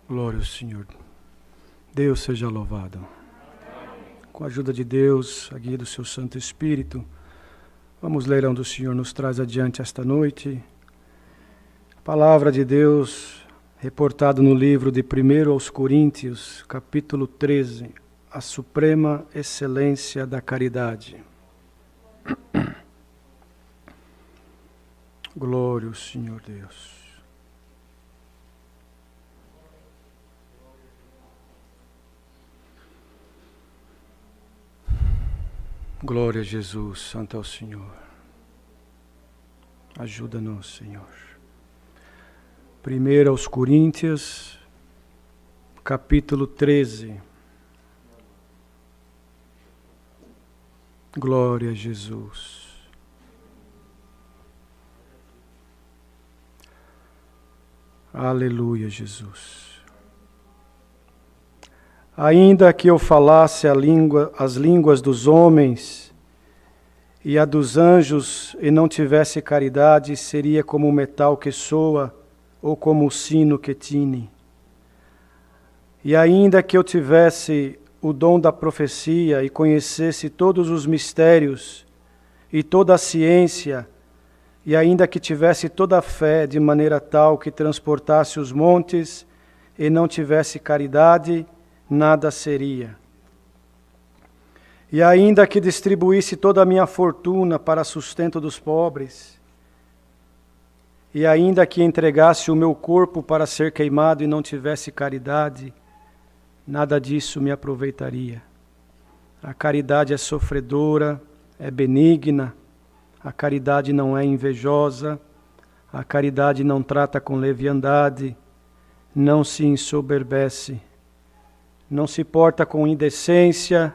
Glória ao Senhor. Deus seja louvado. Com a ajuda de Deus, a guia do seu Santo Espírito, vamos ler onde o Senhor nos traz adiante esta noite. A palavra de Deus, reportada no livro de 1 aos Coríntios, capítulo 13, a suprema excelência da caridade. Glória ao Senhor Deus. Glória a Jesus, santo é o Senhor. Ajuda-nos, Senhor. 1 aos Coríntios, capítulo 13. Glória a Jesus. Aleluia, Jesus. Ainda que eu falasse as línguas dos homens e a dos anjos e não tivesse caridade, seria como o metal que soa ou como o sino que tine. E ainda que eu tivesse o dom da profecia e conhecesse todos os mistérios e toda a ciência, e ainda que tivesse toda a fé de maneira tal que transportasse os montes e não tivesse caridade, nada seria. E ainda que distribuísse toda a minha fortuna para sustento dos pobres, e ainda que entregasse o meu corpo para ser queimado e não tivesse caridade, nada disso me aproveitaria. A caridade é sofredora, é benigna, a caridade não é invejosa, a caridade não trata com leviandade, não se ensoberbece, não se porta com indecência,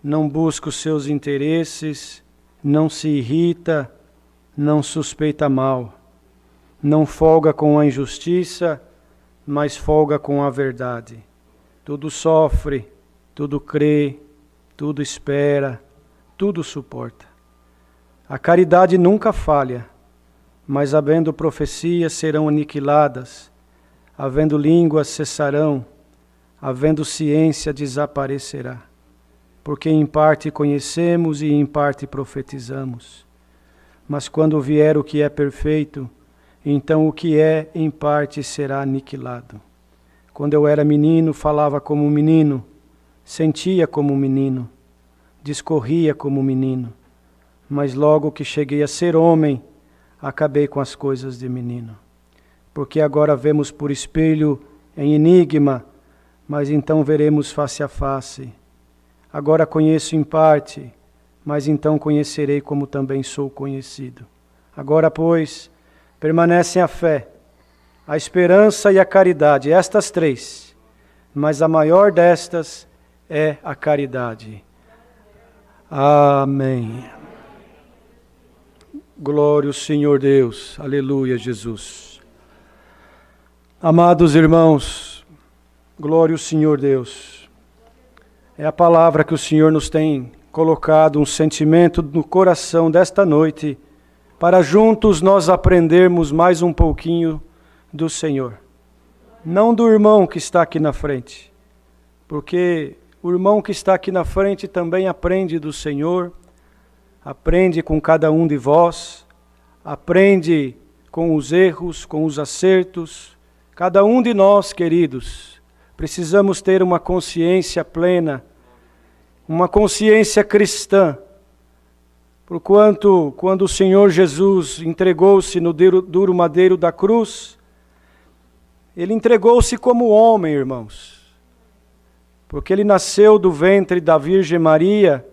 não busca os seus interesses, não se irrita, não suspeita mal, não folga com a injustiça, mas folga com a verdade. Tudo sofre, tudo crê, tudo espera, tudo suporta. A caridade nunca falha, mas havendo profecias serão aniquiladas, havendo línguas cessarão, havendo ciência desaparecerá, porque em parte conhecemos e em parte profetizamos. Mas quando vier o que é perfeito, então o que é em parte será aniquilado. Quando eu era menino, falava como um menino, sentia como um menino, discorria como um menino, mas logo que cheguei a ser homem, acabei com as coisas de menino. Porque agora vemos por espelho em enigma, mas então veremos face a face. Agora conheço em parte, mas então conhecerei como também sou conhecido. Agora, pois, permanecem a fé, a esperança e a caridade, estas três, mas a maior destas é a caridade. Amém. Glória ao Senhor Deus. Aleluia, Jesus. Amados irmãos, glória ao Senhor Deus. É a palavra que o Senhor nos tem colocado, um sentimento no coração desta noite, para juntos nós aprendermos mais um pouquinho do Senhor. Não do irmão que está aqui na frente, porque o irmão que está aqui na frente também aprende do Senhor, aprende com cada um de vós, aprende com os erros, com os acertos. Cada um de nós, queridos, precisamos ter uma consciência plena, uma consciência cristã, porquanto, quando o Senhor Jesus entregou-se no duro madeiro da cruz, Ele entregou-se como homem, irmãos, porque Ele nasceu do ventre da Virgem Maria,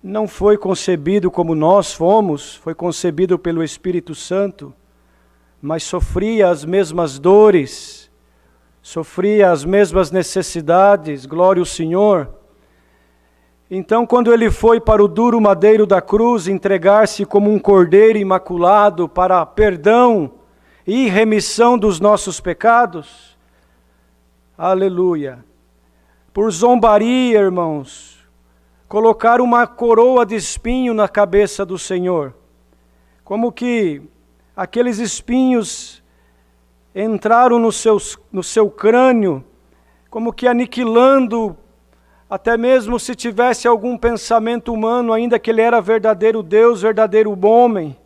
não foi concebido como nós fomos, foi concebido pelo Espírito Santo, mas sofria as mesmas dores, sofria as mesmas necessidades, glória ao Senhor. Então, quando Ele foi para o duro madeiro da cruz, entregar-se como um cordeiro imaculado para perdão e remissão dos nossos pecados, aleluia, por zombaria, irmãos, colocar uma coroa de espinho na cabeça do Senhor, como que aqueles espinhos entraram no seu crânio, como que aniquilando, até mesmo se tivesse algum pensamento humano, ainda que ele era verdadeiro Deus, verdadeiro homem,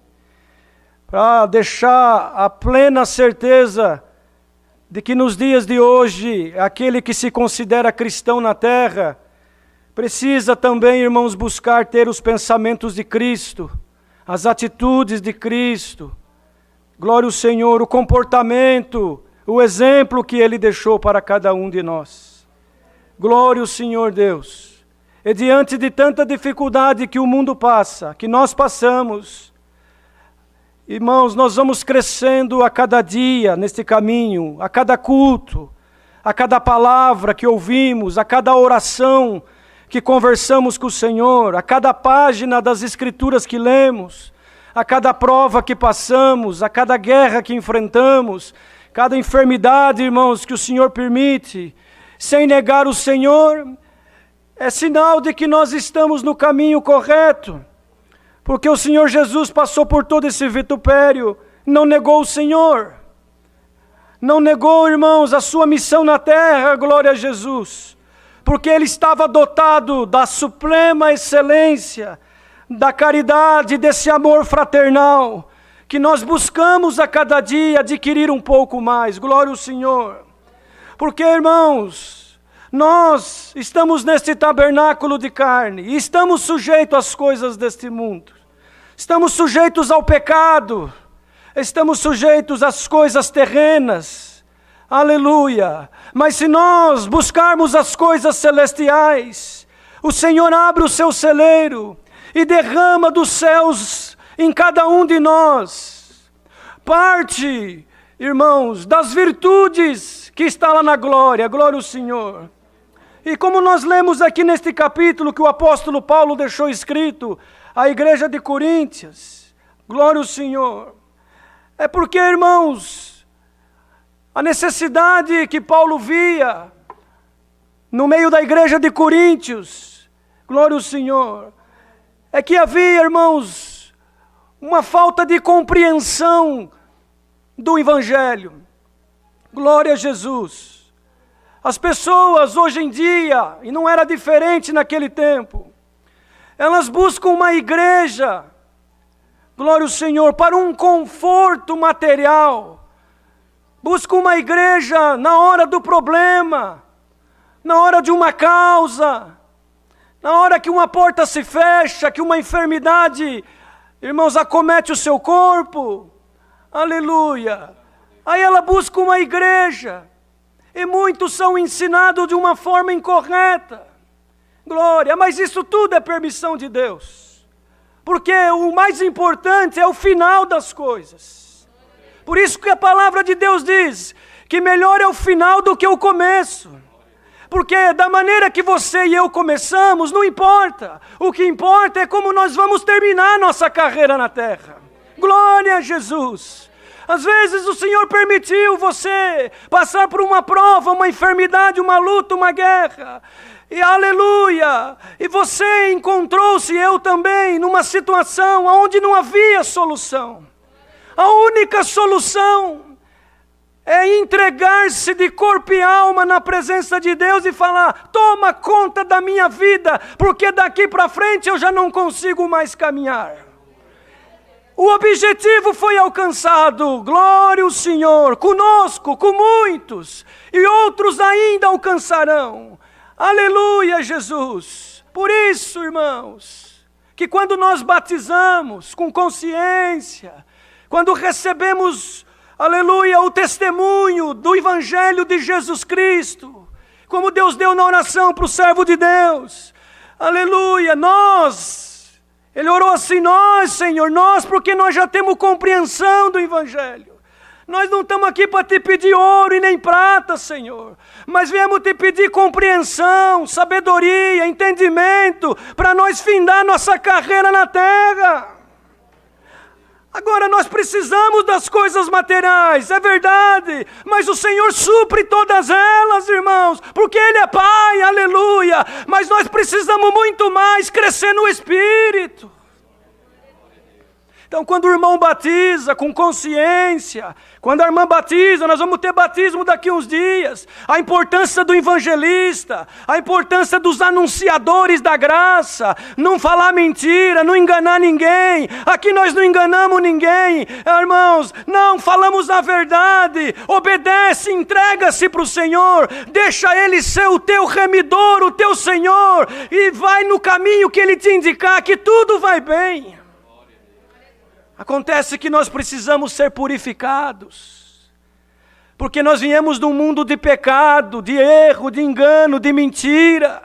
para deixar a plena certeza de que nos dias de hoje, aquele que se considera cristão na terra, precisa também, irmãos, buscar ter os pensamentos de Cristo, as atitudes de Cristo, glória ao Senhor, o comportamento, o exemplo que Ele deixou para cada um de nós. Glória ao Senhor Deus. E diante de tanta dificuldade que o mundo passa, que nós passamos, irmãos, nós vamos crescendo a cada dia neste caminho, a cada culto, a cada palavra que ouvimos, a cada oração que conversamos com o Senhor, a cada página das Escrituras que lemos, a cada prova que passamos, a cada guerra que enfrentamos, cada enfermidade, irmãos, que o Senhor permite, sem negar o Senhor, é sinal de que nós estamos no caminho correto, porque o Senhor Jesus passou por todo esse vitupério, não negou o Senhor, não negou, irmãos, a sua missão na terra, glória a Jesus, porque Ele estava dotado da suprema excelência, da caridade, desse amor fraternal, que nós buscamos a cada dia adquirir um pouco mais, glória ao Senhor. Porque, irmãos, nós estamos neste tabernáculo de carne, e estamos sujeitos às coisas deste mundo, estamos sujeitos ao pecado, estamos sujeitos às coisas terrenas, aleluia, mas se nós buscarmos as coisas celestiais, o Senhor abre o seu celeiro e derrama dos céus em cada um de nós, parte, irmãos, das virtudes que está lá na glória, glória ao Senhor. E como nós lemos aqui neste capítulo que o apóstolo Paulo deixou escrito à igreja de Coríntios, glória ao Senhor, é porque, irmãos, a necessidade que Paulo via no meio da igreja de Coríntios, glória ao Senhor, é que havia, irmãos, uma falta de compreensão do Evangelho. Glória a Jesus. As pessoas hoje em dia, e não era diferente naquele tempo, elas buscam uma igreja, glória ao Senhor, para um conforto material. Busca uma igreja na hora do problema, na hora de uma causa, na hora que uma porta se fecha, que uma enfermidade, irmãos, acomete o seu corpo, aleluia. Aí ela busca uma igreja, e muitos são ensinados de uma forma incorreta, glória, mas isso tudo é permissão de Deus, porque o mais importante é o final das coisas. Por isso que a palavra de Deus diz que melhor é o final do que o começo. Porque da maneira que você e eu começamos, não importa. O que importa é como nós vamos terminar nossa carreira na terra. Glória a Jesus. Às vezes o Senhor permitiu você passar por uma prova, uma enfermidade, uma luta, uma guerra. E aleluia! E você encontrou-se, eu também, numa situação onde não havia solução. A única solução é entregar-se de corpo e alma na presença de Deus e falar: toma conta da minha vida, porque daqui para frente eu já não consigo mais caminhar. O objetivo foi alcançado, glória ao Senhor, conosco, com muitos, e outros ainda alcançarão. Aleluia, Jesus. Por isso, irmãos, que quando nós batizamos com consciência, quando recebemos, aleluia, o testemunho do Evangelho de Jesus Cristo, como Deus deu na oração para o servo de Deus, aleluia, ele orou assim, nós, Senhor, nós, porque nós já temos compreensão do Evangelho. Nós não estamos aqui para te pedir ouro e nem prata, Senhor, mas viemos te pedir compreensão, sabedoria, entendimento, para nós findar nossa carreira na terra. Agora nós precisamos das coisas materiais, é verdade, mas o Senhor supre todas elas, irmãos, porque Ele é Pai, aleluia, mas nós precisamos muito mais crescer no Espírito, Então, quando o irmão batiza com consciência, quando a irmã batiza, nós vamos ter batismo daqui uns dias. A importância do evangelista, a importância dos anunciadores da graça, não falar mentira, não enganar ninguém. Aqui nós não enganamos ninguém, irmãos, não, falamos a verdade. Obedece, entrega-se para o Senhor, deixa Ele ser o teu remidor, o teu Senhor, e vai no caminho que Ele te indicar, que tudo vai bem. Acontece que nós precisamos ser purificados, porque nós viemos de um mundo de pecado, de erro, de engano, de mentira,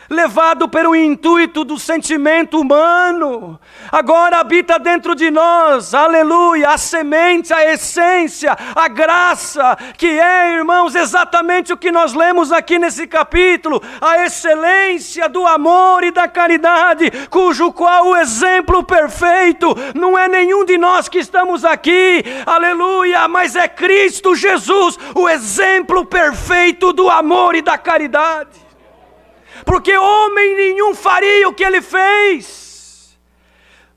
levado pelo intuito do sentimento humano. Agora habita dentro de nós, aleluia, a semente, a essência, a graça, que é, irmãos, exatamente o que nós lemos aqui nesse capítulo, a excelência do amor e da caridade, cujo qual o exemplo perfeito não é nenhum de nós que estamos aqui, aleluia, mas é Cristo Jesus, o exemplo perfeito do amor e da caridade. Porque homem nenhum faria o que Ele fez.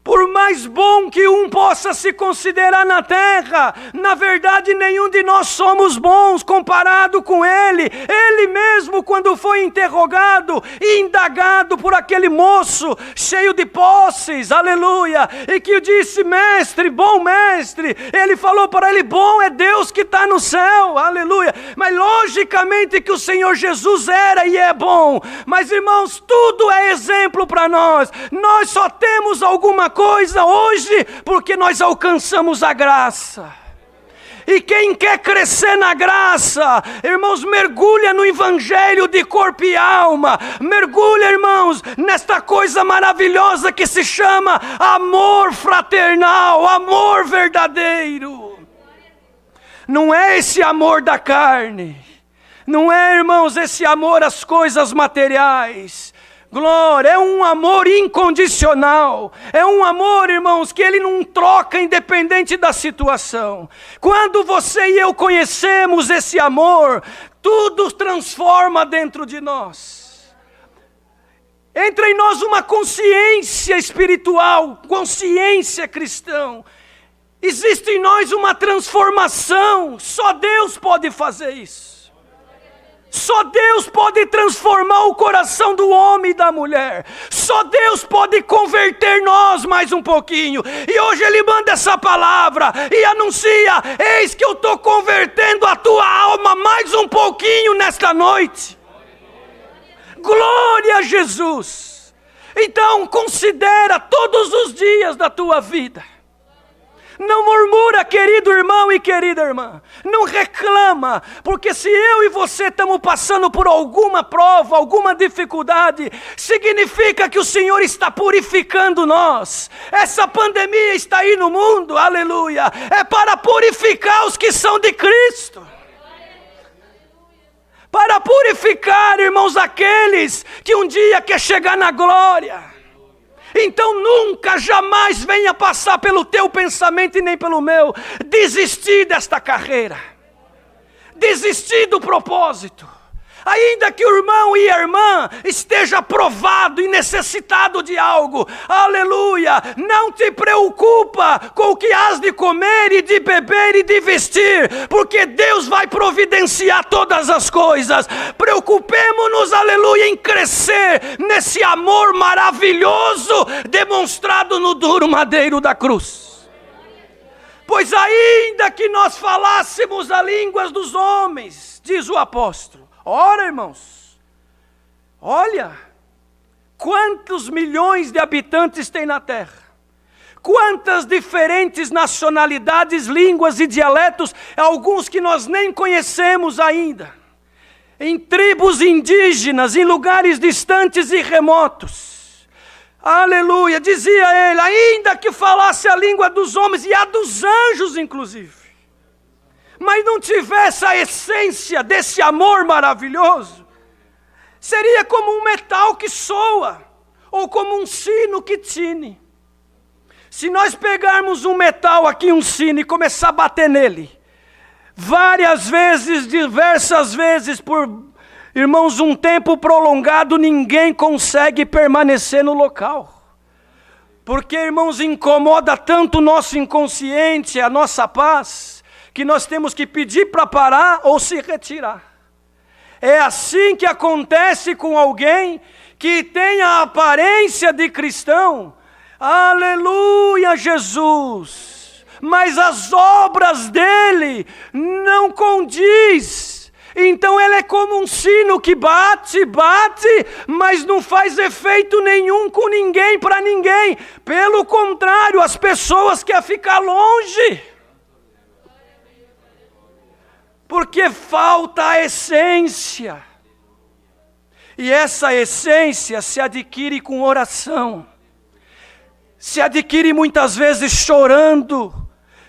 Por mais bom que um possa se considerar na terra, na verdade nenhum de nós somos bons comparado com Ele. Ele mesmo, quando foi interrogado e indagado por aquele moço cheio de posses, aleluia, e que disse: mestre, bom mestre, ele falou para ele: bom é Deus que está no céu, aleluia. Mas logicamente que o Senhor Jesus era e é bom, mas irmãos, tudo é exemplo para nós. Nós só temos alguma coisa hoje porque nós alcançamos a graça. E quem quer crescer na graça, irmãos, mergulha no evangelho de corpo e alma. Mergulha, irmãos, nesta coisa maravilhosa que se chama amor fraternal, amor verdadeiro. Não é esse amor da carne, não é, irmãos, esse amor às coisas materiais. Glória, é um amor incondicional, é um amor, irmãos, que Ele não troca independente da situação. Quando você e eu conhecemos esse amor, tudo transforma dentro de nós. Entra em nós uma consciência espiritual, consciência cristã. Existe em nós uma transformação, só Deus pode fazer isso. Só Deus pode transformar o coração do homem e da mulher. Só Deus pode converter nós mais um pouquinho. E hoje Ele manda essa palavra e anuncia: eis que eu estou convertendo a tua alma mais um pouquinho nesta noite. Glória a Jesus. Então considera todos os dias da tua vida. Não murmura, querido irmão e querida irmã. Não reclama, porque se eu e você estamos passando por alguma prova, alguma dificuldade, significa que o Senhor está purificando nós. Essa pandemia está aí no mundo, aleluia, é para purificar os que são de Cristo. Para purificar, irmãos, aqueles que um dia quer chegar na glória. Então nunca, jamais venha passar pelo teu pensamento e nem pelo meu desistir desta carreira, desistir do propósito. Ainda que o irmão e a irmã esteja provado e necessitado de algo, aleluia, não te preocupa com o que has de comer e de beber e de vestir, porque Deus vai providenciar todas as coisas. Preocupemo-nos, aleluia, em crescer nesse amor maravilhoso demonstrado no duro madeiro da cruz. Pois ainda que nós falássemos as línguas dos homens, diz o apóstolo, ora, irmãos, olha, quantos milhões de habitantes tem na terra, quantas diferentes nacionalidades, línguas e dialetos, alguns que nós nem conhecemos ainda, em tribos indígenas, em lugares distantes e remotos, aleluia, dizia ele, ainda que falasse a língua dos homens e a dos anjos inclusive, mas não tivesse a essência desse amor maravilhoso, seria como um metal que soa, ou como um sino que tine. Se nós pegarmos um metal aqui, um sino, e começar a bater nele, várias vezes, diversas vezes, por, irmãos, um tempo prolongado, ninguém consegue permanecer no local. Porque, irmãos, incomoda tanto o nosso inconsciente, a nossa paz, que nós temos que pedir para parar ou se retirar. É assim que acontece com alguém que tem a aparência de cristão. Aleluia, Jesus! Mas as obras dele não condiz. Então ele é como um sino que bate, mas não faz efeito nenhum com ninguém, para ninguém. Pelo contrário, as pessoas querem ficar longe. Porque falta a essência. E essa essência se adquire com oração. Se adquire muitas vezes chorando,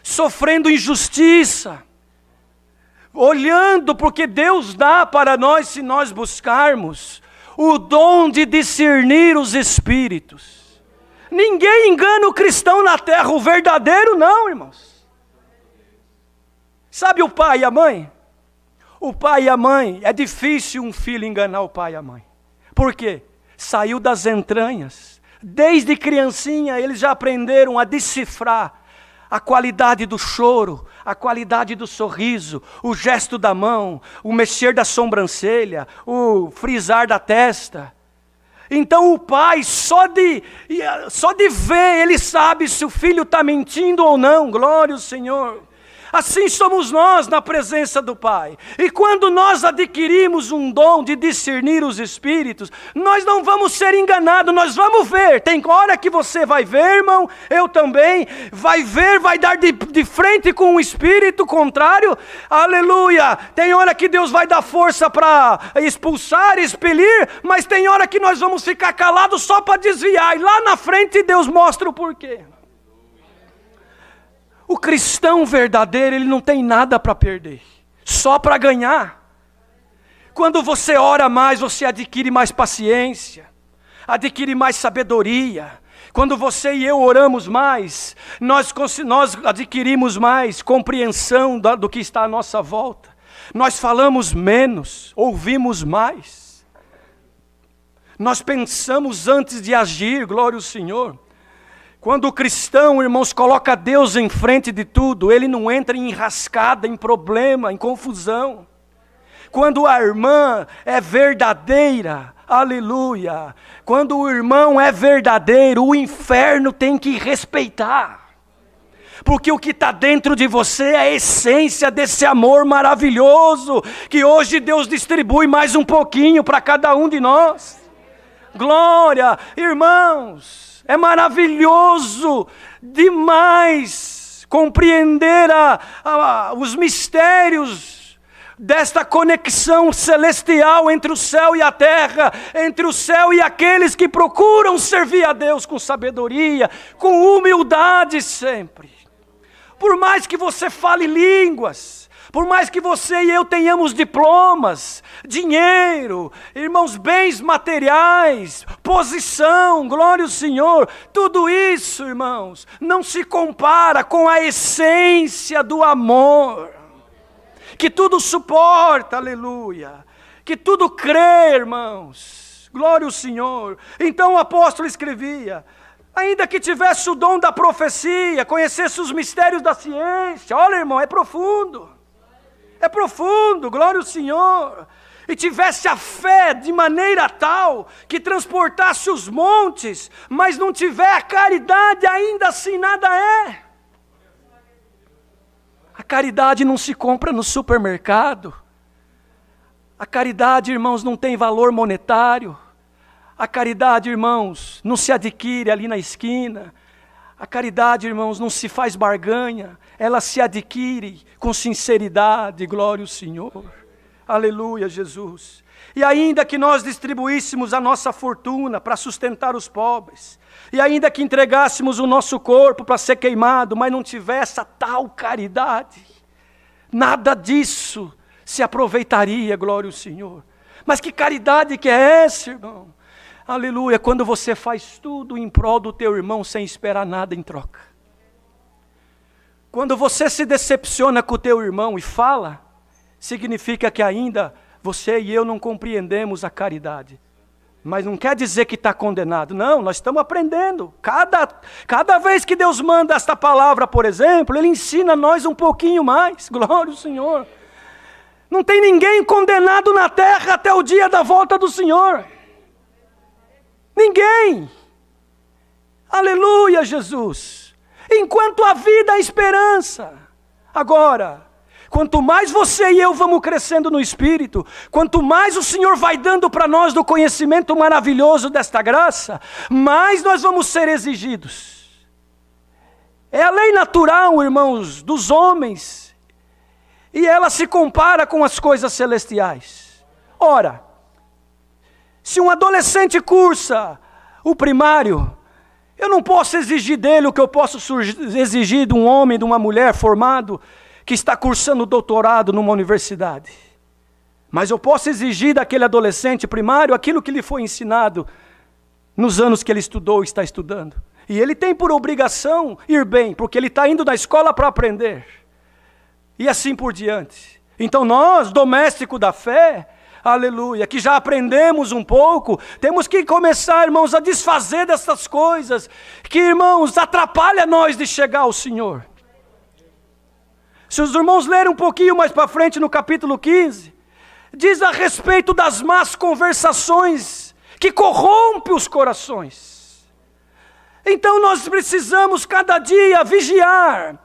sofrendo injustiça, olhando, porque Deus dá para nós, se nós buscarmos, o dom de discernir os espíritos. Ninguém engana o cristão na terra, o verdadeiro não, irmãos. Sabe o pai e a mãe? O pai e a mãe, é difícil um filho enganar o pai e a mãe. Por quê? Saiu das entranhas. Desde criancinha eles já aprenderam a decifrar a qualidade do choro, a qualidade do sorriso, o gesto da mão, o mexer da sobrancelha, o frisar da testa. Então o pai, só de ver, ele sabe se o filho está mentindo ou não. Glória ao Senhor. Assim somos nós na presença do Pai. E quando nós adquirimos um dom de discernir os espíritos, nós não vamos ser enganados, nós vamos ver. Tem hora que você vai ver, irmão, eu também, vai ver, vai dar de frente com um espírito contrário, aleluia. Tem hora que Deus vai dar força para expulsar, expelir, mas tem hora que nós vamos ficar calados só para desviar. E lá na frente Deus mostra o porquê. O cristão verdadeiro, ele não tem nada para perder, só para ganhar. Quando você ora mais, você adquire mais paciência, adquire mais sabedoria. Quando você e eu oramos mais, nós adquirimos mais compreensão do que está à nossa volta. Nós falamos menos, ouvimos mais. Nós pensamos antes de agir, glória ao Senhor. Quando o cristão, irmãos, coloca Deus em frente de tudo, ele não entra em enrascada, em problema, em confusão. Quando a irmã é verdadeira, aleluia. Quando o irmão é verdadeiro, o inferno tem que respeitar. Porque o que está dentro de você é a essência desse amor maravilhoso, que hoje Deus distribui mais um pouquinho para cada um de nós. Glória, irmãos. É maravilhoso demais compreender os mistérios desta conexão celestial entre o céu e a terra, entre o céu e aqueles que procuram servir a Deus com sabedoria, com humildade sempre. Por mais que você fale línguas, por mais que você e eu tenhamos diplomas, dinheiro, irmãos, bens materiais, posição, glória ao Senhor, tudo isso, irmãos, não se compara com a essência do amor, que tudo suporta, aleluia, que tudo crê, irmãos, glória ao Senhor. Então o apóstolo escrevia: ainda que tivesse o dom da profecia, conhecesse os mistérios da ciência, olha, irmão, é profundo. É profundo, glória ao Senhor. E tivesse a fé de maneira tal que transportasse os montes, mas não tiver a caridade, ainda assim nada é. A caridade não se compra no supermercado. A caridade, irmãos, não tem valor monetário. A caridade, irmãos, não se adquire ali na esquina. A caridade, irmãos, não se faz barganha, ela se adquire com sinceridade, glória ao Senhor. Aleluia, Jesus. E ainda que nós distribuíssemos a nossa fortuna para sustentar os pobres, e ainda que entregássemos o nosso corpo para ser queimado, mas não tivesse a tal caridade, nada disso se aproveitaria, glória ao Senhor. Mas que caridade que é essa, irmão? Aleluia, quando você faz tudo em prol do teu irmão sem esperar nada em troca. Quando você se decepciona com o teu irmão e fala, significa que ainda você e eu não compreendemos a caridade. Mas não quer dizer que está condenado. Não, nós estamos aprendendo. Cada vez que Deus manda esta palavra, por exemplo, Ele ensina a nós um pouquinho mais. Glória ao Senhor. Não tem ninguém condenado na terra até o dia da volta do Senhor. Ninguém. Aleluia, Jesus. Enquanto a vida, a esperança. Agora, quanto mais você e eu vamos crescendo no Espírito, quanto mais o Senhor vai dando para nós do conhecimento maravilhoso desta graça, mais nós vamos ser exigidos. É a lei natural, irmãos, dos homens, e ela se compara com as coisas celestiais. Ora, se um adolescente cursa o primário, eu não posso exigir dele o que eu posso exigir de um homem, de uma mulher formado, que está cursando doutorado numa universidade. Mas eu posso exigir daquele adolescente primário aquilo que lhe foi ensinado nos anos que ele estudou e está estudando. E ele tem por obrigação ir bem, porque ele está indo na escola para aprender. E assim por diante. Então nós, domésticos da fé, aleluia, que já aprendemos um pouco, temos que começar, irmãos, a desfazer dessas coisas que, irmãos, atrapalham nós de chegar ao Senhor. Se os irmãos lerem um pouquinho mais para frente no capítulo 15, diz a respeito das más conversações que corrompem os corações. Então nós precisamos cada dia vigiar,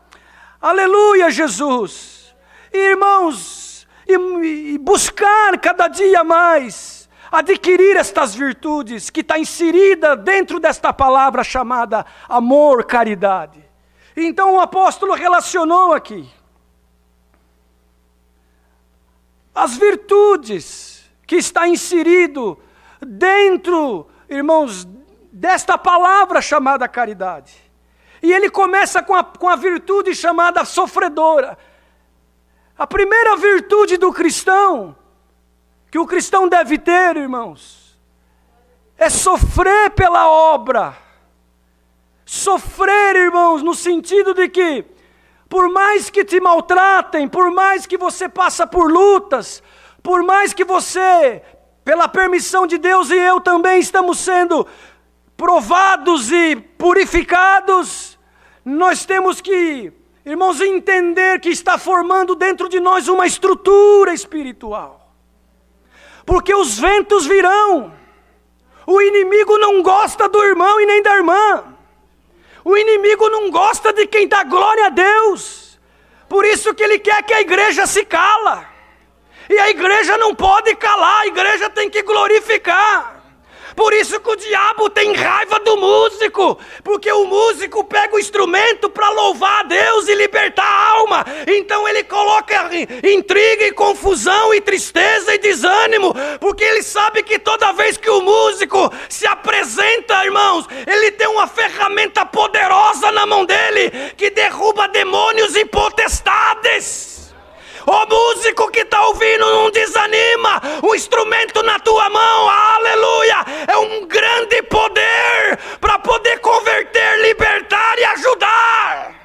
aleluia, Jesus, irmãos, e buscar cada dia mais adquirir estas virtudes que está inserida dentro desta palavra chamada amor, caridade. Então o apóstolo relacionou aqui as virtudes que está inserido dentro, irmãos, desta palavra chamada caridade. E ele começa com a virtude chamada sofredora. A primeira virtude do cristão, que o cristão deve ter, irmãos, é sofrer pela obra. Sofrer, irmãos, no sentido de que, por mais que te maltratem, por mais que você passa por lutas, por mais que você, pela permissão de Deus e eu também estamos sendo provados e purificados, nós temos que, irmãos, entender que está formando dentro de nós uma estrutura espiritual. Porque os ventos virão. O inimigo não gosta do irmão e nem da irmã. O inimigo não gosta de quem dá glória a Deus. Por isso que ele quer que a igreja se cala. E a igreja não pode calar, a igreja tem que glorificar. Por isso que o diabo tem raiva do músico, porque o músico pega o instrumento para louvar a Deus e libertar a alma. Então ele coloca intriga e confusão e tristeza e desânimo, porque ele sabe que toda vez que o músico se apresenta, irmãos, ele tem uma ferramenta poderosa na mão dele, que derruba demônios e potestades. O músico que está ouvindo não desanima, o instrumento na tua mão, aleluia, é um grande poder para poder converter, libertar e ajudar.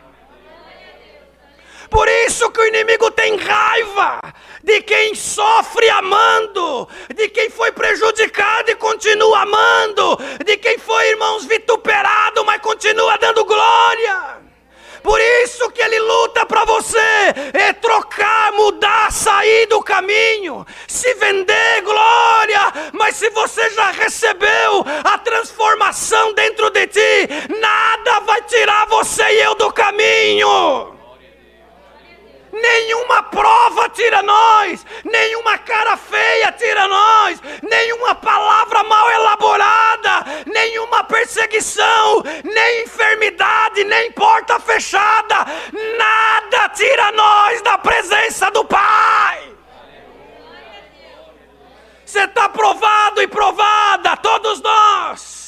Por isso que o inimigo tem raiva de quem sofre amando, de quem foi prejudicado e continua amando, de quem foi, irmãos, vituperado, mas continua dando glória. Por isso que ele luta para você, é trocar, mudar, sair do caminho, se vender, glória. Mas se você já recebeu a transformação dentro de ti, nada vai tirar você e eu do caminho. Nenhuma prova tira nós, nenhuma cara feia tira nós, nenhuma palavra mal elaborada, nenhuma perseguição, nem enfermidade, nem porta fechada, nada tira nós da presença do Pai. Você está provado e provada, todos nós.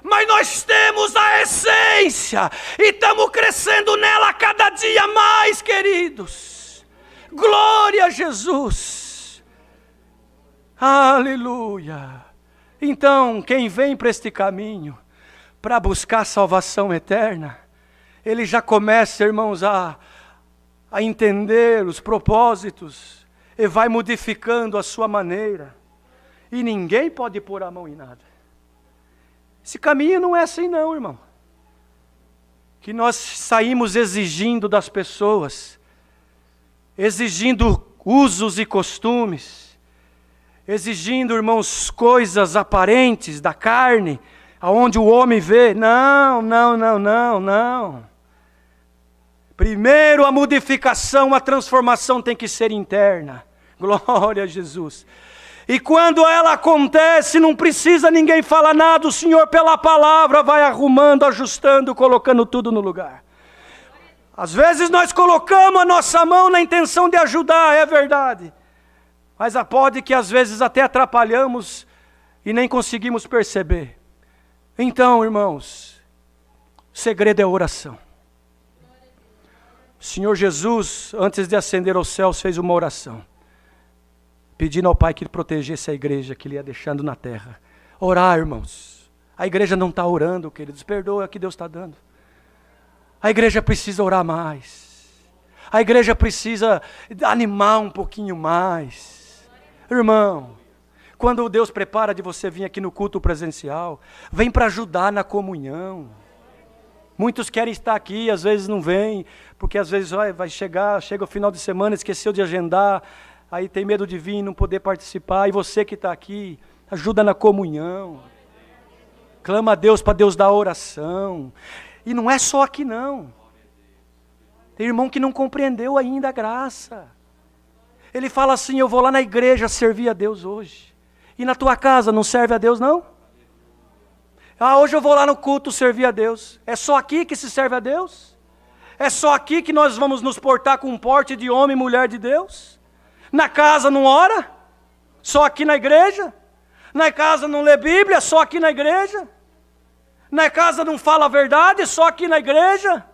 Mas nós temos a essência e estamos crescendo nela cada dia mais, queridos. Glória a Jesus. Aleluia. Então, quem vem para este caminho, para buscar salvação eterna, ele já começa, irmãos, a entender os propósitos e vai modificando a sua maneira. E ninguém pode pôr a mão em nada. Esse caminho não é assim não, irmão. Que nós saímos exigindo das pessoas, exigindo usos e costumes, exigindo, irmãos, coisas aparentes da carne, aonde o homem vê. Não. Primeiro a modificação, a transformação tem que ser interna. Glória a Jesus. E quando ela acontece, não precisa ninguém falar nada, o Senhor pela palavra vai arrumando, ajustando, colocando tudo no lugar. Às vezes nós colocamos a nossa mão na intenção de ajudar, é verdade. Mas pode que às vezes até atrapalhamos e nem conseguimos perceber. Então, irmãos, o segredo é a oração. O Senhor Jesus, antes de ascender aos céus, fez uma oração, pedindo ao Pai que Ele protegesse a igreja que Ele ia deixando na terra. Orar, irmãos. A igreja não está orando, queridos. Perdoa o que Deus está dando. A igreja precisa orar mais. A igreja precisa animar um pouquinho mais. Irmão, quando Deus prepara de você vir aqui no culto presencial, vem para ajudar na comunhão. Muitos querem estar aqui, às vezes não vêm, porque às vezes chega o final de semana, esqueceu de agendar, aí tem medo de vir e não poder participar. E você que está aqui, ajuda na comunhão. Clama a Deus para Deus dar a oração. E não é só aqui não. Tem irmão que não compreendeu ainda a graça. Ele fala assim, eu vou lá na igreja servir a Deus hoje. E na tua casa não serve a Deus não? Hoje eu vou lá no culto servir a Deus. É só aqui que se serve a Deus? É só aqui que nós vamos nos portar com um porte de homem e mulher de Deus? Na casa não ora? Só aqui na igreja? Na casa não lê Bíblia? Só aqui na igreja? Na casa não fala a verdade? Só aqui na igreja?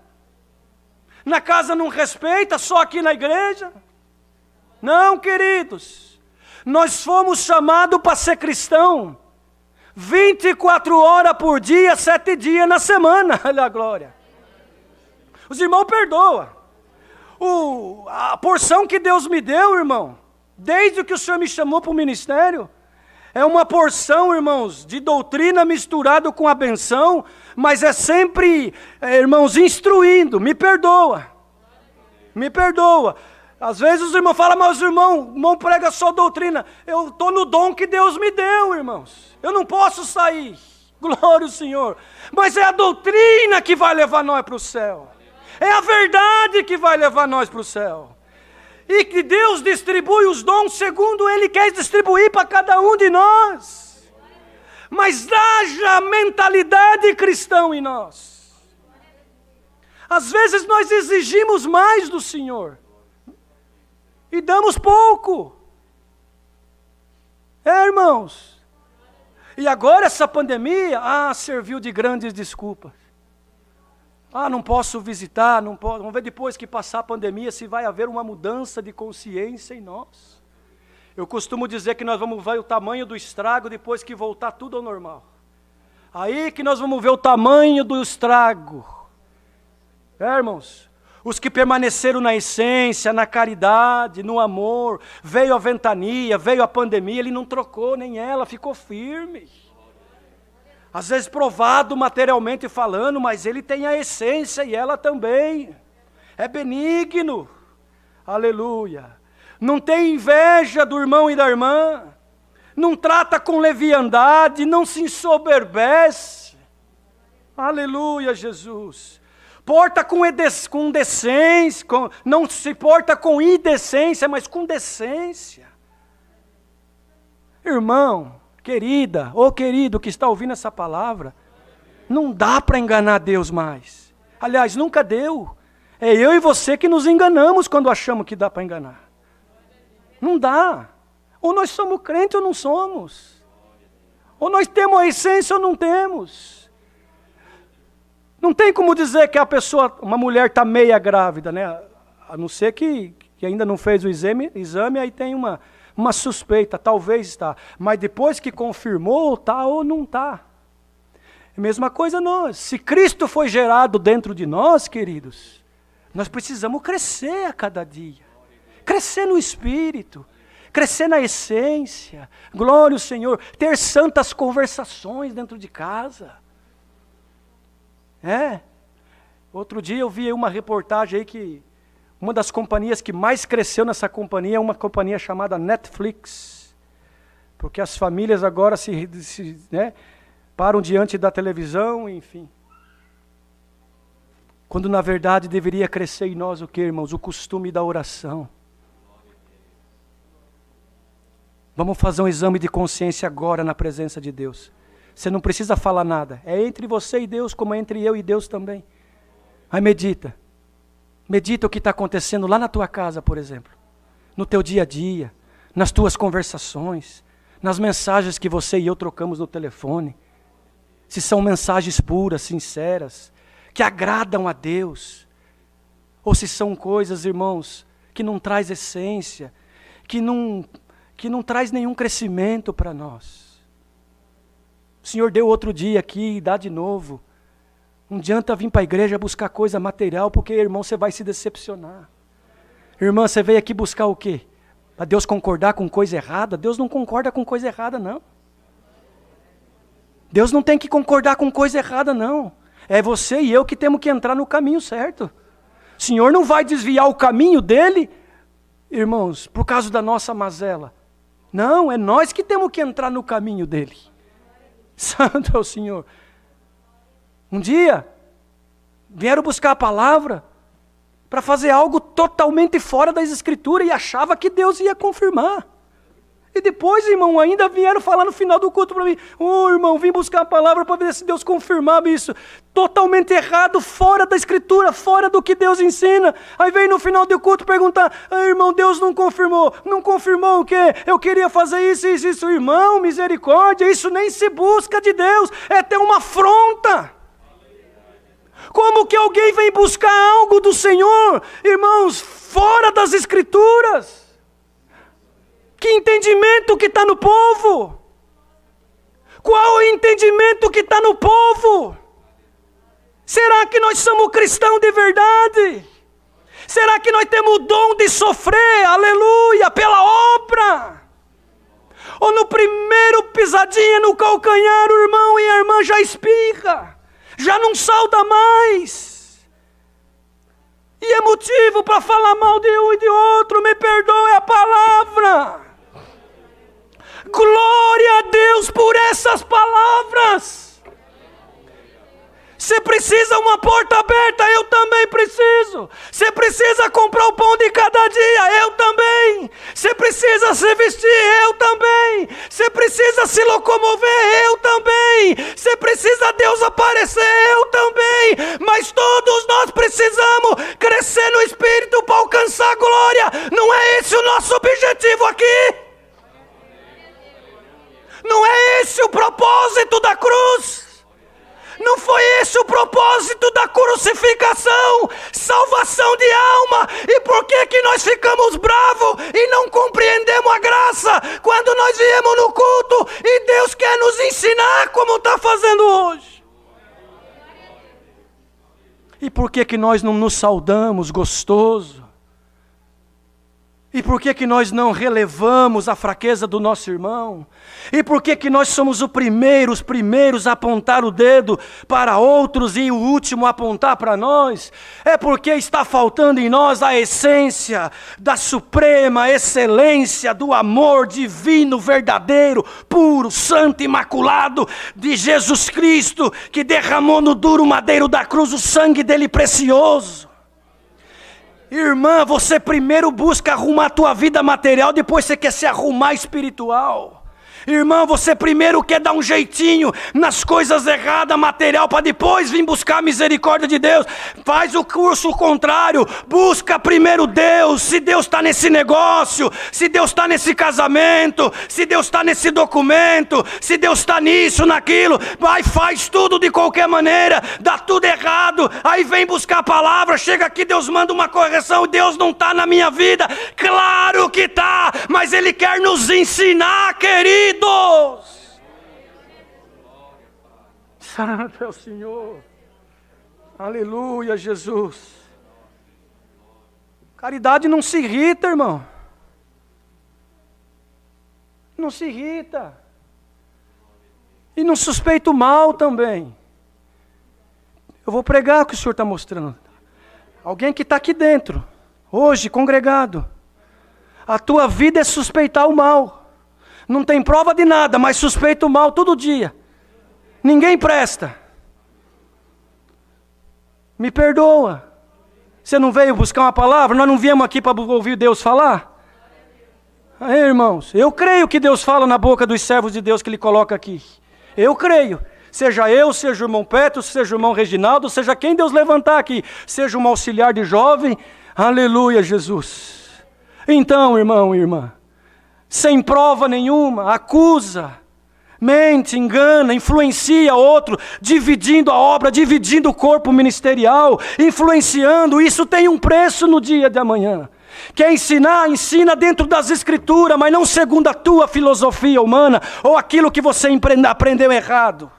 Na casa não respeita? Só aqui na igreja? Não, queridos. Nós fomos chamados para ser cristão 24 horas por dia, 7 dias na semana. Olha a glória. Os irmãos perdoam. A porção que Deus me deu, irmão, desde que o Senhor me chamou para o ministério, é uma porção, irmãos, de doutrina misturado com a benção, mas é sempre, irmãos, instruindo. Me perdoa. Me perdoa. Às vezes os irmãos falam, mas o irmão prega só doutrina. Eu estou no dom que Deus me deu, irmãos. Eu não posso sair. Glória ao Senhor. Mas é a doutrina que vai levar nós para o céu. É a verdade que vai levar nós para o céu. E que Deus distribui os dons segundo Ele quer distribuir para cada um de nós. Mas haja mentalidade cristã em nós. Às vezes nós exigimos mais do Senhor. E damos pouco. Irmãos. E agora essa pandemia, serviu de grandes desculpas. Não posso visitar, não posso. Vamos ver depois que passar a pandemia se vai haver uma mudança de consciência em nós. Eu costumo dizer que nós vamos ver o tamanho do estrago depois que voltar tudo ao normal. Aí que nós vamos ver o tamanho do estrago. Irmãos, os que permaneceram na essência, na caridade, no amor, veio a ventania, veio a pandemia, ele não trocou nem ela, ficou firme. Às vezes provado materialmente falando, mas ele tem a essência e ela também. É benigno. Aleluia. Não tem inveja do irmão e da irmã. Não trata com leviandade, não se ensoberbece. Aleluia, Jesus. Porta com decência, não se porta com indecência, mas com decência. Irmão, querida, ou querido que está ouvindo essa palavra, não dá para enganar Deus mais. Aliás, nunca deu. É eu e você que nos enganamos quando achamos que dá para enganar. Não dá. Ou nós somos crentes ou não somos. Ou nós temos a essência ou não temos. Não tem como dizer que uma mulher está meia grávida, né? A não ser que ainda não fez o exame, aí tem uma suspeita, talvez está. Mas depois que confirmou, está ou não está. A mesma coisa nós. Se Cristo foi gerado dentro de nós, queridos, nós precisamos crescer a cada dia. Crescer no Espírito. crescer na essência, glória ao Senhor, ter santas conversações dentro de casa. Outro dia eu vi uma reportagem aí que uma das companhias que mais cresceu nessa companhia é uma companhia chamada Netflix. Porque as famílias agora param diante da televisão, enfim. Quando na verdade deveria crescer em nós o que, irmãos? O costume da oração. Vamos fazer um exame de consciência agora na presença de Deus. Você não precisa falar nada. É entre você e Deus, como é entre eu e Deus também. Aí medita. Medita o que está acontecendo lá na tua casa, por exemplo. No teu dia a dia. Nas tuas conversações. Nas mensagens que você e eu trocamos no telefone. Se são mensagens puras, sinceras, que agradam a Deus. Ou se são coisas, irmãos, que não traz essência, que não traz nenhum crescimento para nós. O Senhor deu outro dia aqui e dá de novo. Não adianta vir para a igreja buscar coisa material, porque, irmão, você vai se decepcionar. Irmã, você veio aqui buscar o quê? Para Deus concordar com coisa errada? Deus não concorda com coisa errada, não. Deus não tem que concordar com coisa errada, não. É você e eu que temos que entrar no caminho certo. O Senhor não vai desviar o caminho dele, irmãos, por causa da nossa mazela. Não, é nós que temos que entrar no caminho dele. Santo é o Senhor. Um dia, vieram buscar a palavra para fazer algo totalmente fora das Escrituras e achava que Deus ia confirmar. E depois, irmão, ainda vieram falar no final do culto para mim: irmão, vim buscar a palavra para ver se Deus confirmava isso. Totalmente errado, fora da Escritura, fora do que Deus ensina. Aí vem no final do culto perguntar: irmão, Deus não confirmou. Não confirmou o quê? Eu queria fazer isso, isso, isso. Irmão, misericórdia, isso nem se busca de Deus. É ter uma afronta. Como que alguém vem buscar algo do Senhor, irmãos, fora das Escrituras? Que entendimento que está no povo? Qual o entendimento que está no povo? Será que nós somos cristãos de verdade? Será que nós temos o dom de sofrer, aleluia, pela obra? Ou no primeiro pisadinha no calcanhar, o irmão e a irmã já espirra, já não sauda mais? E é motivo para falar mal de um e de outro, me perdoe a palavra. Glória a Deus por essas palavras. Você precisa uma porta aberta, eu também preciso. Você precisa comprar o pão de cada dia, eu também. Você precisa se vestir, eu também. Você precisa se locomover, eu também. Você precisa Deus aparecer, eu também. Mas todos nós precisamos crescer no Espírito para alcançar a glória. Não é esse o nosso objetivo aqui? Não é esse o propósito da cruz? Não foi esse o propósito da crucificação? Salvação de alma. E por que nós ficamos bravos e não compreendemos a graça quando nós viemos no culto e Deus quer nos ensinar como está fazendo hoje? E por que nós não nos saudamos gostoso? E por que nós não relevamos a fraqueza do nosso irmão? E por que nós somos os primeiros a apontar o dedo para outros e o último a apontar para nós? É porque está faltando em nós a essência da suprema excelência do amor divino, verdadeiro, puro, santo, imaculado de Jesus Cristo, que derramou no duro madeiro da cruz o sangue dele precioso. Irmã, você primeiro busca arrumar a tua vida material, depois você quer se arrumar espiritual. Irmão, você primeiro quer dar um jeitinho nas coisas erradas, material, para depois vir buscar a misericórdia de Deus. Faz o curso contrário, busca primeiro Deus. Se Deus está nesse negócio, se Deus está nesse casamento, se Deus está nesse documento, se Deus está nisso, naquilo, vai, faz tudo de qualquer maneira, dá tudo errado, aí vem buscar a palavra, chega aqui, Deus manda uma correção, Deus não está na minha vida. Claro que está, mas Ele quer nos ensinar, querido. Santo é o Senhor. Aleluia, Jesus. Caridade não se irrita, irmão. Não se irrita. E não suspeita o mal também. Eu vou pregar o que o Senhor está mostrando. Alguém que está aqui dentro, hoje, congregado. A tua vida é suspeitar o mal. Não tem prova de nada, mas suspeita o mal todo dia. Ninguém presta. Me perdoa. Você não veio buscar uma palavra? Nós não viemos aqui para ouvir Deus falar? Aí, irmãos, eu creio que Deus fala na boca dos servos de Deus que Ele coloca aqui. Eu creio. Seja eu, seja o irmão Petro, seja o irmão Reginaldo, seja quem Deus levantar aqui. Seja um auxiliar de jovem. Aleluia, Jesus. Então, irmão e irmã, sem prova nenhuma, acusa, mente, engana, influencia outro, dividindo a obra, dividindo o corpo ministerial, influenciando. Isso tem um preço no dia de amanhã. Quer ensinar, ensina dentro das Escrituras, mas não segundo a tua filosofia humana ou aquilo que você aprendeu errado.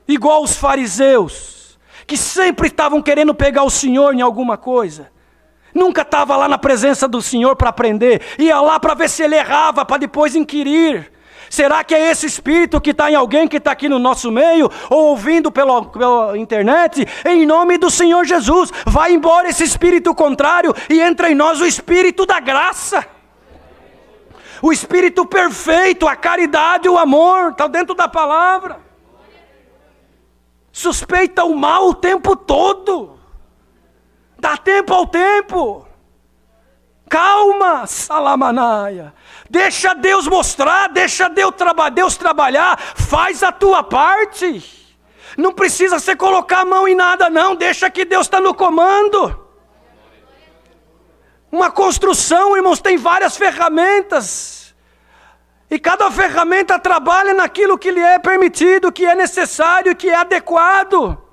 Igual os fariseus, que sempre estavam querendo pegar o Senhor em alguma coisa. Nunca estava lá na presença do Senhor para aprender. Ia lá para ver se ele errava, para depois inquirir. Será que é esse espírito que está em alguém que está aqui no nosso meio, ou ouvindo pela internet? Em nome do Senhor Jesus, vai embora esse espírito contrário e entra em nós o espírito da graça. O espírito perfeito, a caridade, o amor, está dentro da palavra. Suspeita o mal o tempo todo. Dá tempo ao tempo. Calma, Salamanaia. Deixa Deus mostrar, deixa Deus trabalhar. Faz a tua parte. Não precisa você colocar a mão em nada não. Deixa que Deus está no comando. Uma construção, irmãos, tem várias ferramentas. E cada ferramenta trabalha naquilo que lhe é permitido, que é necessário, que é adequado.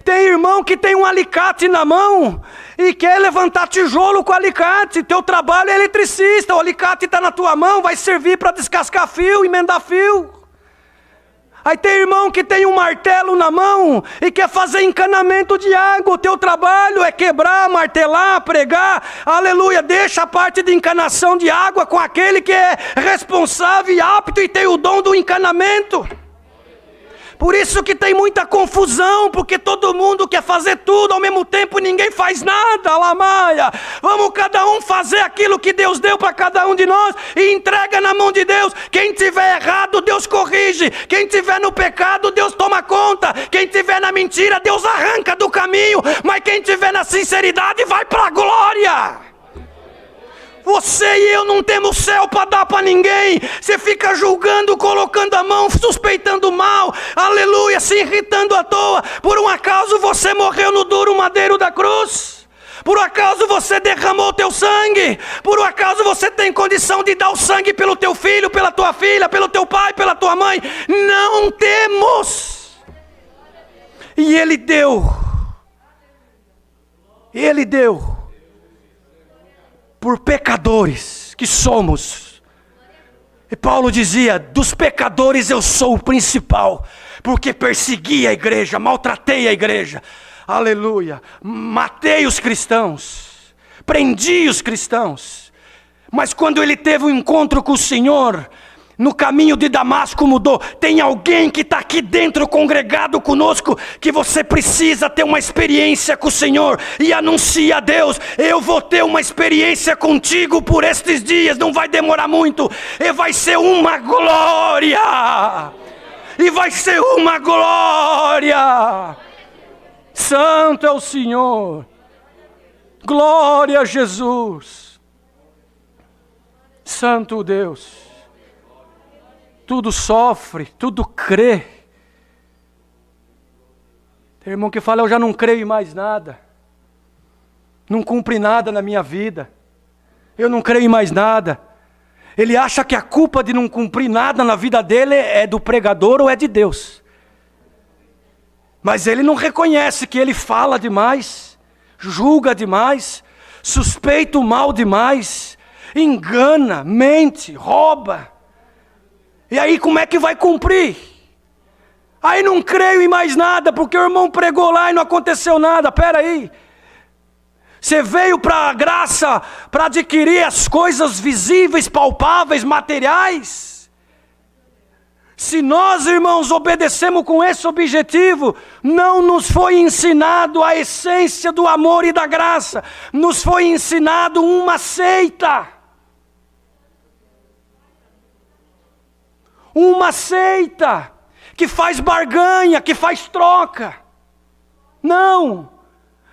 Tem irmão que tem um alicate na mão e quer levantar tijolo com alicate. Teu trabalho é eletricista, o alicate está na tua mão, vai servir para descascar fio, emendar fio. Aí tem irmão que tem um martelo na mão e quer fazer encanamento de água. O teu trabalho é quebrar, martelar, pregar. Aleluia, deixa a parte de encanação de água com aquele que é responsável e apto e tem o dom do encanamento. Por isso que tem muita confusão, porque todo mundo quer fazer tudo ao mesmo tempo, ninguém faz nada, Lamaia. Vamos cada um fazer aquilo que Deus deu para cada um de nós e entrega na mão de Deus. Quem tiver errado, Deus corrige. Quem tiver no pecado, Deus toma conta. Quem tiver na mentira, Deus arranca do caminho. Mas quem tiver na sinceridade, vai para a glória. Você e eu não temos céu para dar para ninguém. Você fica julgando, colocando a mão, suspeitando mal. Aleluia, se irritando à toa. Por um acaso você morreu no duro madeiro da cruz? Por um acaso você derramou teu sangue? Por um acaso você tem condição de dar o sangue pelo teu filho, pela tua filha, pelo teu pai, pela tua mãe? Não temos. E Ele deu. Ele deu. Por pecadores que somos. E Paulo dizia, dos pecadores eu sou o principal, porque persegui a igreja, maltratei a igreja, aleluia, matei os cristãos, prendi os cristãos, mas quando ele teve um encontro com o Senhor, no caminho de Damasco mudou. Tem alguém que está aqui dentro congregado conosco, que você precisa ter uma experiência com o Senhor e anuncia a Deus, eu vou ter uma experiência contigo por estes dias, não vai demorar muito, e vai ser uma glória, e vai ser uma glória. Santo é o Senhor, glória a Jesus, Santo Deus. Tudo sofre, tudo crê. Tem irmão que fala, eu já não creio em mais nada. Não cumpre nada na minha vida. Eu não creio em mais nada. Ele acha que a culpa de não cumprir nada na vida dele é do pregador ou é de Deus. Mas ele não reconhece que ele fala demais, julga demais, suspeita o mal demais, engana, mente, rouba. E aí como é que vai cumprir? Aí não creio em mais nada, porque o irmão pregou lá e não aconteceu nada. Espera aí. Você veio para a graça para adquirir as coisas visíveis, palpáveis, materiais? Se nós, irmãos, obedecemos com esse objetivo, não nos foi ensinado a essência do amor e da graça, nos foi ensinado uma seita. Uma seita que faz barganha, que faz troca. Não,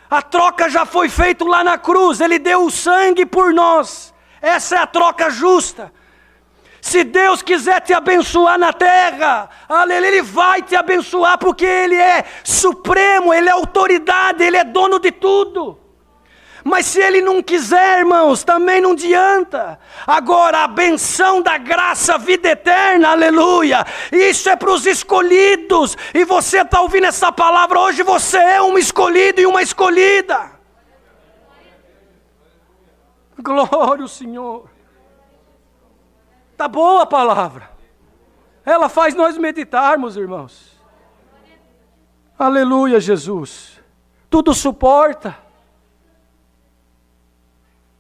a troca já foi feita lá na cruz, Ele deu o sangue por nós. Essa é a troca justa. Se Deus quiser te abençoar na terra, Ele vai te abençoar, porque Ele é supremo, Ele é autoridade, Ele é dono de tudo. Mas se Ele não quiser, irmãos, também não adianta. Agora a benção da graça, a vida eterna, aleluia, isso é para os escolhidos. E você está ouvindo essa palavra hoje, você é um escolhido e uma escolhida. Glória ao Senhor. Está boa a palavra. Ela faz nós meditarmos, irmãos. Aleluia, Jesus. Tudo suporta.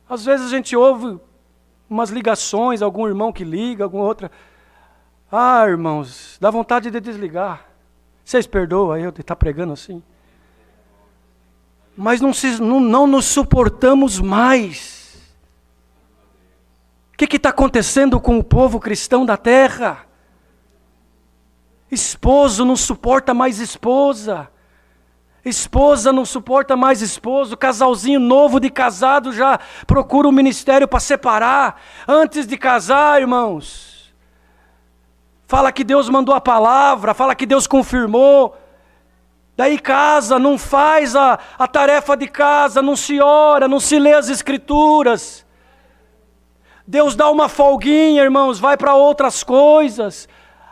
Às vezes a gente ouve umas ligações, algum irmão que liga, alguma outra. Ah, irmãos, dá vontade de desligar. Vocês perdoam eu de estar pregando assim. Mas não nos suportamos mais. O que está acontecendo com o povo cristão da terra? Esposo não suporta mais esposa. Esposa não suporta mais esposo. Casalzinho novo de casado já procura um ministério para separar. Antes de casar, irmãos, fala que Deus mandou a palavra, fala que Deus confirmou. Daí casa, não faz a tarefa de casa, não se ora, não se lê as escrituras. Deus dá uma folguinha, irmãos, vai para outras coisas.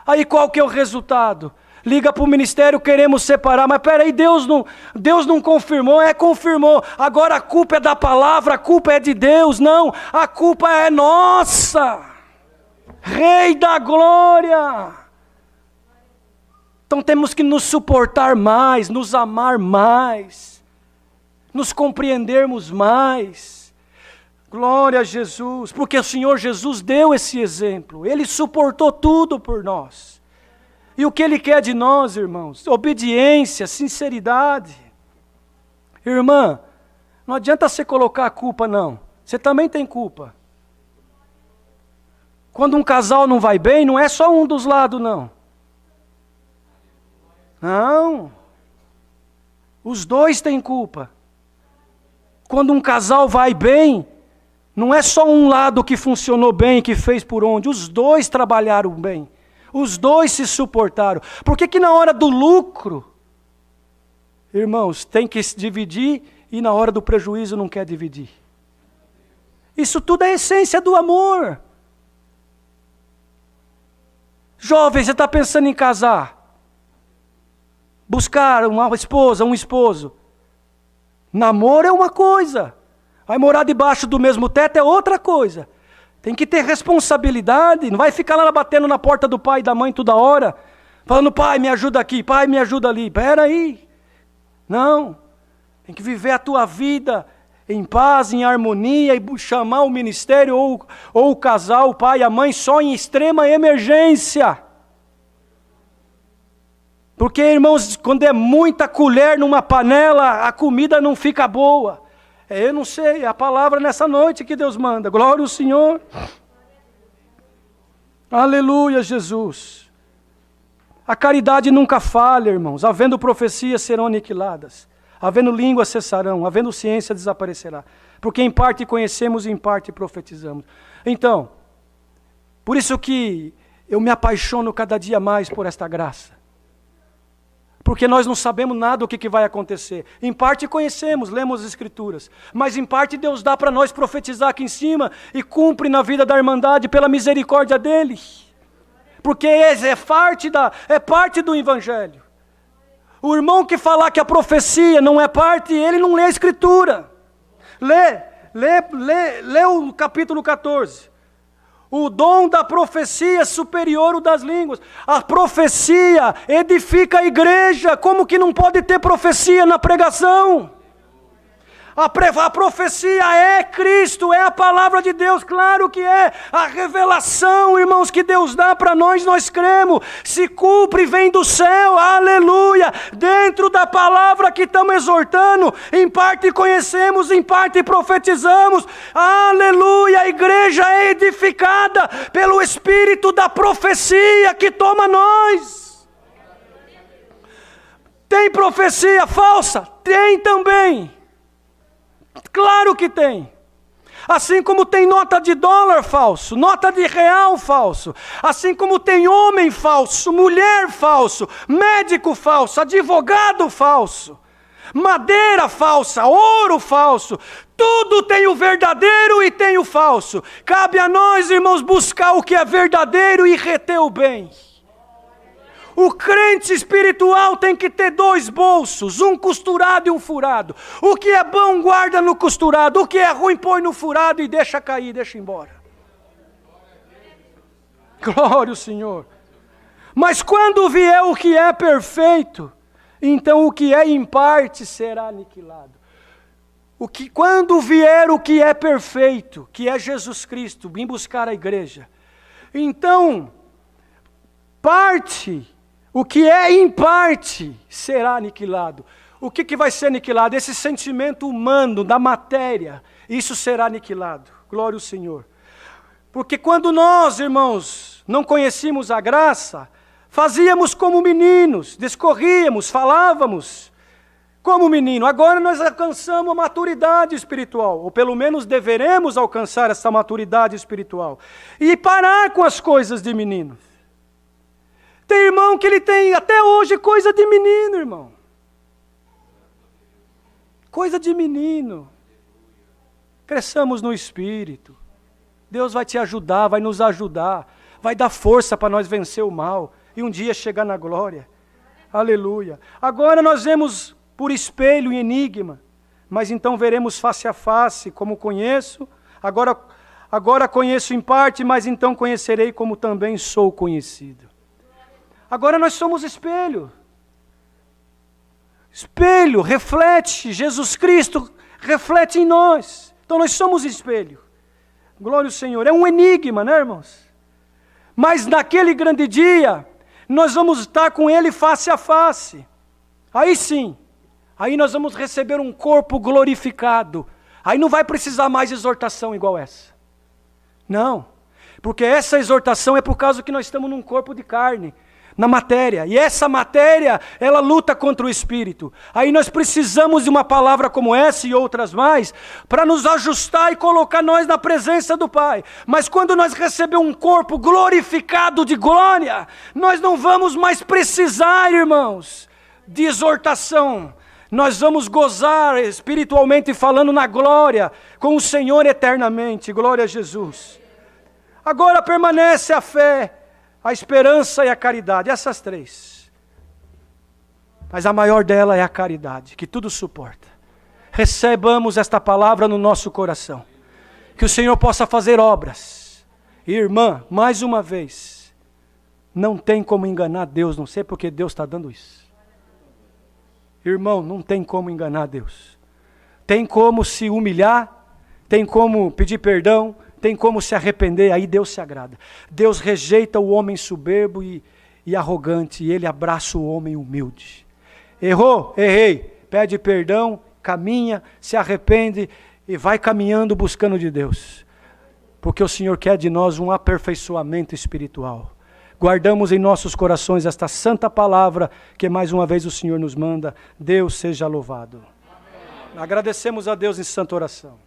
Aí qual que é o resultado? Liga para o ministério, queremos separar, mas peraí, Deus não confirmou, confirmou. Agora a culpa é da palavra, a culpa é de Deus, não, a culpa é nossa. Rei da glória. Então temos que nos suportar mais, nos amar mais, nos compreendermos mais. Glória a Jesus, porque o Senhor Jesus deu esse exemplo, Ele suportou tudo por nós. E o que Ele quer de nós, irmãos? Obediência, sinceridade. Irmã, não adianta você colocar a culpa, não. Você também tem culpa. Quando um casal não vai bem, não é só um dos lados, não. Não. Os dois têm culpa. Quando um casal vai bem, não é só um lado que funcionou bem, que fez por onde. Os dois trabalharam bem. Os dois se suportaram. Por que na hora do lucro, irmãos, tem que se dividir e na hora do prejuízo não quer dividir? Isso tudo é a essência do amor. Jovem, você está pensando em casar? Buscar uma esposa, um esposo. Namoro é uma coisa. Vai morar debaixo do mesmo teto é outra coisa. Tem que ter responsabilidade, não vai ficar lá batendo na porta do pai e da mãe toda hora, falando, pai, me ajuda aqui, pai, me ajuda ali. Espera aí. Não, tem que viver a tua vida em paz, em harmonia, e chamar o ministério ou o casal, o pai e a mãe, só em extrema emergência. Porque, irmãos, quando é muita colher numa panela, a comida não fica boa. Eu não sei, é a palavra nessa noite que Deus manda. Glória ao Senhor. Aleluia, Jesus. A caridade nunca falha, irmãos. Havendo profecias serão aniquiladas. Havendo línguas cessarão. Havendo ciência desaparecerá. Porque em parte conhecemos e em parte profetizamos. Então, por isso que eu me apaixono cada dia mais por esta graça. Porque nós não sabemos nada do que vai acontecer. Em parte conhecemos, lemos as Escrituras. Mas em parte Deus dá para nós profetizar aqui em cima e cumpre na vida da irmandade pela misericórdia dEle. Porque é parte do Evangelho. O irmão que falar que a profecia não é parte, ele não lê a Escritura. Lê o capítulo 14. O dom da profecia é superior ao das línguas. A profecia edifica a igreja. Como que não pode ter profecia na pregação? A profecia é Cristo, é a palavra de Deus, claro que é. A revelação, irmãos, que Deus dá para nós, nós cremos. Se cumpre, vem do céu, aleluia. Dentro da palavra que estamos exortando, em parte conhecemos, em parte profetizamos, aleluia. A igreja é edificada pelo Espírito da profecia que toma nós. Tem profecia falsa? Tem também. Claro que tem. Assim como tem nota de dólar falso, nota de real falso, assim como tem homem falso, mulher falso, médico falso, advogado falso, madeira falsa, ouro falso, tudo tem o verdadeiro e tem o falso. Cabe a nós, irmãos, buscar o que é verdadeiro e reter o bem. O crente espiritual tem que ter 2 bolsos, um costurado e um furado. O que é bom guarda no costurado, o que é ruim põe no furado e deixa cair, deixa embora. Glória ao Senhor. Mas quando vier o que é perfeito, então o que é em parte será aniquilado. Quando vier o que é perfeito, que é Jesus Cristo, vim buscar a igreja, então o que é em parte será aniquilado. O que vai ser aniquilado? Esse sentimento humano da matéria, isso será aniquilado. Glória ao Senhor. Porque quando nós, irmãos, não conhecíamos a graça, fazíamos como meninos, discorríamos, falávamos como menino. Agora nós alcançamos a maturidade espiritual, ou pelo menos deveremos alcançar essa maturidade espiritual, e parar com as coisas de menino. Tem irmão que ele tem até hoje coisa de menino, irmão. Coisa de menino. Cresçamos no Espírito. Deus vai te ajudar, vai nos ajudar, vai dar força para nós vencer o mal e um dia chegar na glória. Aleluia. Agora nós vemos por espelho e enigma, mas então veremos face a face, como conheço. Agora conheço em parte, mas então conhecerei como também sou conhecido. Agora nós somos espelho. Espelho reflete, Jesus Cristo reflete em nós. Então nós somos espelho. Glória ao Senhor. É um enigma, né, irmãos? Mas naquele grande dia, nós vamos estar com Ele face a face. Aí sim, aí nós vamos receber um corpo glorificado. Aí não vai precisar mais exortação igual essa. Não, porque essa exortação é por causa que nós estamos num corpo de carne, na matéria, e essa matéria, ela luta contra o Espírito. Aí nós precisamos de uma palavra como essa e outras mais, para nos ajustar e colocar nós na presença do Pai. Mas quando nós recebemos um corpo glorificado de glória, nós não vamos mais precisar, irmãos, de exortação. Nós vamos gozar espiritualmente falando na glória, com o Senhor eternamente. Glória a Jesus. Agora permanece a fé, a esperança e a caridade, essas 3. Mas a maior dela é a caridade, que tudo suporta. Recebamos esta palavra no nosso coração. Que o Senhor possa fazer obras. Irmã, mais uma vez, não tem como enganar Deus, não sei porque Deus está dando isso. Irmão, não tem como enganar Deus. Tem como se humilhar, tem como pedir perdão, tem como se arrepender, aí Deus se agrada. Deus rejeita o homem soberbo e arrogante, e Ele abraça o homem humilde. Errou? Errei. Pede perdão, caminha, se arrepende e vai caminhando buscando de Deus. Porque o Senhor quer de nós um aperfeiçoamento espiritual. Guardamos em nossos corações esta santa palavra que mais uma vez o Senhor nos manda. Deus seja louvado. Amém. Agradecemos a Deus em santa oração.